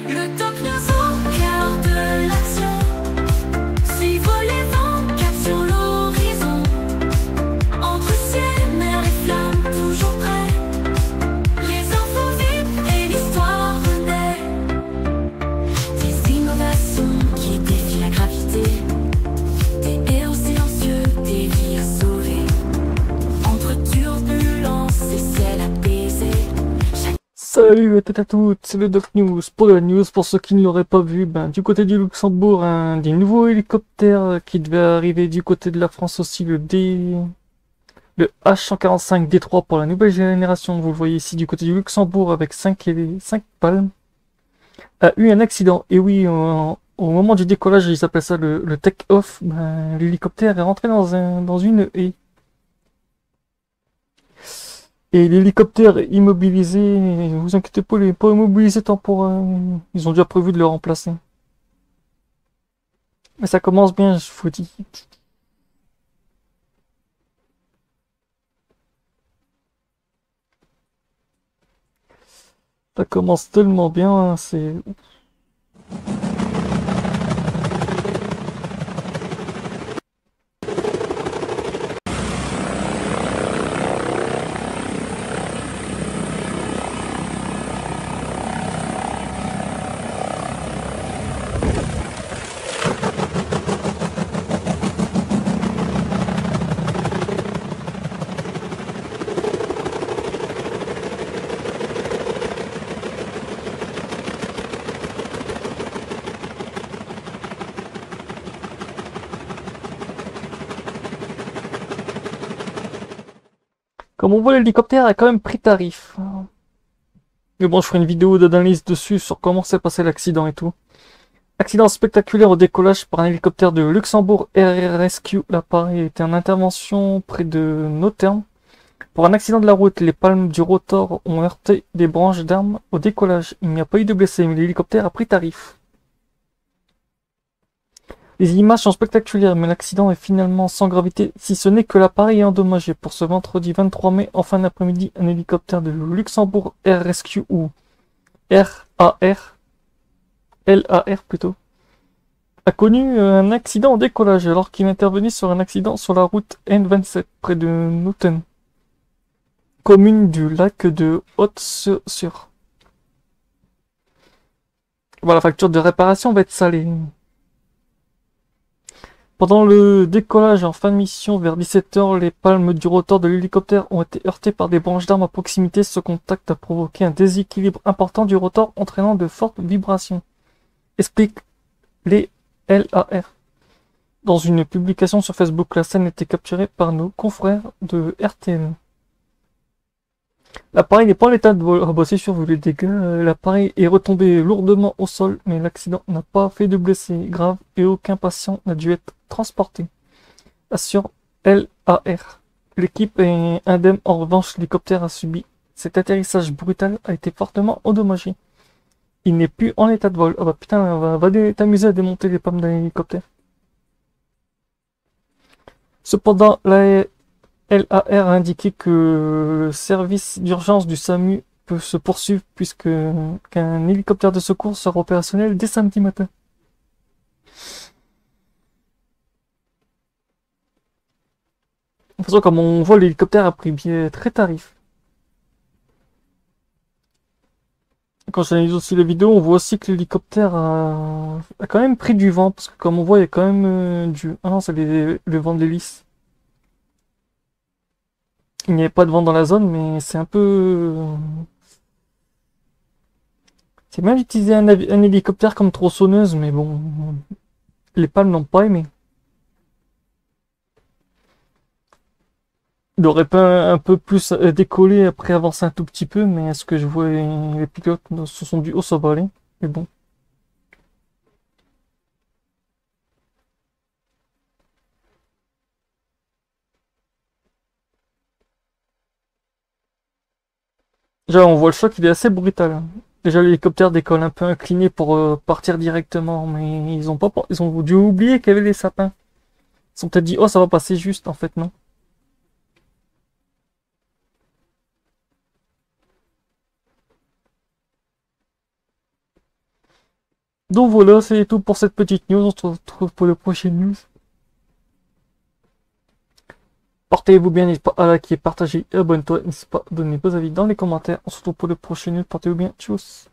Le top nous au cœur de l'action. Suivre les vents, cap sur l'horizon. Entre ciel, mer et flammes, toujours prêts. Les infos vite et l'histoire renaît. Des innovations qui défient la gravité. Des héros silencieux, des vies à sauver. Entre turbulences et ciel apaisé. Salut à toutes et à toutes, c'est le Doc News. Pour la news, pour ceux qui ne l'auraient pas vu, du côté du Luxembourg, un des nouveaux hélicoptères qui devait arriver du côté de la France aussi, le H145 D3 pour la nouvelle génération. Vous le voyez ici du côté du Luxembourg avec 5 palmes, a eu un accident. Et oui, au moment du décollage, ils appellent ça le take-off, l'hélicoptère est rentré dans une haie. Et l'hélicoptère immobilisé, vous inquiétez pas, il n'est pas immobilisé temporairement. Ils ont déjà prévu de le remplacer. Mais ça commence bien, je vous dis. Ça commence tellement bien, c'est... Comme on voit, l'hélicoptère a quand même pris tarif. Mais bon, je ferai une vidéo d'analyse dessus sur comment s'est passé l'accident et tout. Accident spectaculaire au décollage par un hélicoptère de Luxembourg Air Rescue. L'appareil était en intervention près de Noterne. Pour un accident de la route, les palmes du rotor ont heurté des branches d'armes au décollage. Il n'y a pas eu de blessés, mais l'hélicoptère a pris tarif. Les images sont spectaculaires, mais l'accident est finalement sans gravité, si ce n'est que l'appareil est endommagé. Pour ce vendredi 23 mai, en fin d'après-midi, un hélicoptère de Luxembourg Air Rescue, ou LAR plutôt, a connu un accident au décollage alors qu'il intervenait sur un accident sur la route N27 près de Noten, commune du lac de Haute-Sur. Voilà, la facture de réparation va être salée. Pendant le décollage en fin de mission vers 17h, les palmes du rotor de l'hélicoptère ont été heurtées par des branches d'armes à proximité. Ce contact a provoqué un déséquilibre important du rotor entraînant de fortes vibrations, explique les LAR. Dans une publication sur Facebook, la scène a été capturée par nos confrères de RTL. L'appareil n'est pas en état de vol. Ah bah c'est sûr, vu les dégâts, l'appareil est retombé lourdement au sol, mais l'accident n'a pas fait de blessés graves et aucun patient n'a dû être transporté, assure LAR. L'équipe est indemne. En revanche, l'hélicoptère a subi cet atterrissage brutal, a été fortement endommagé. Il n'est plus en état de vol. Ah bah putain, va t'amuser à démonter les pommes d'un hélicoptère. Cependant, la LAR a indiqué que le service d'urgence du SAMU peut se poursuivre puisque qu'un hélicoptère de secours sera opérationnel dès samedi matin. De toute façon, comme on voit, l'hélicoptère a pris bien très tarif. Quand j'analyse aussi les vidéos, on voit aussi que l'hélicoptère a quand même pris du vent, parce que comme on voit, il y a quand même du... Ah non, c'est le vent de l'hélice. Il n'y avait pas de vent dans la zone, mais c'est un peu... C'est bien d'utiliser un hélicoptère comme tronçonneuse, mais bon... Les palmes n'ont pas aimé. Il aurait pas un peu plus décollé après avancer un tout petit peu, mais est-ce que je vois les pilotes se sont dit, oh ça va aller, mais bon. Déjà on voit le choc, il est assez brutal. Déjà l'hélicoptère décolle un peu incliné pour partir directement, mais ils ont dû oublier qu'il y avait les sapins. Ils sont peut-être dit, oh ça va passer juste, en fait non. Donc voilà, c'est tout pour cette petite news. On se retrouve pour la prochaine news. Portez-vous bien, n'hésitez pas à liker, partager et abonne-toi. N'hésitez pas à donner vos avis dans les commentaires. On se retrouve pour le prochain news. Portez-vous bien. Tchuss.